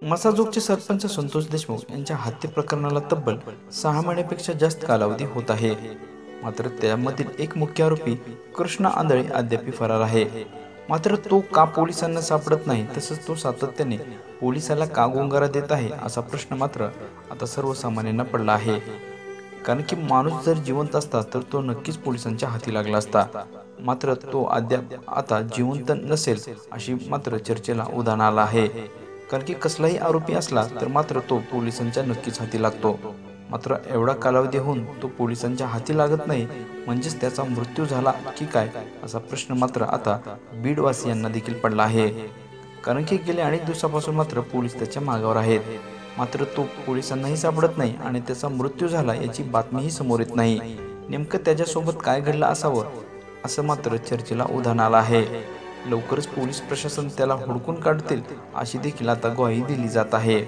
मसाजोगचे सरपंच संतोष देशमुख यांच्या हत्ये प्रकरणाला तब्बल 6 महिन्यापेक्षा जास्त कालावधी होत आहे। मात्र त्यामधील एक मुख्य आरोपी कृष्णा आंधळे अद्याप फरार आहे। मात्र तो का पोलिसांना सापडत नाही, तसंच तो सातत्याने पोलिसाला का गुंगारा देत आहे असा प्रश्न मात्र आता सर्वसामान्यांना पडला आहे। कारण की माणूस जर जिवंत असता तर तो नक्कीच पोलिसांच्या हाती लागला असता। मात्र तो अद्याप आता जिवंत नसेल अशी मात्र चर्चेला उधाण आलं आहे। कारण की कसलाही आरोपी असला तर मात्र तो पोलिसांच्या नक्कीच हाती लागतो। मात्र एवढा कालावधी होऊन तो पोलिसांच्या हाती लागत नाही, म्हणजेच त्याचा मृत्यू झाला की काय असा प्रश्न मात्र आता बीडवासियांना देखील पडला आहे। कारण की गेल्या अनेक दिवसापासून मात्र पोलीस त्याच्या मागावर आहेत। मात्र तो पोलिसांनाही सापडत नाही आणि त्याचा मृत्यू झाला याची बातमीही समोर येत नाही। नेमकं त्याच्यासोबत काय घडलं असावं असं मात्र चर्चेला उधाण आलं आहे। लवकरच पोलीस प्रशासन त्याला हुडकून काढतील अशी देखील आता ग्वाही दिली जात आहे।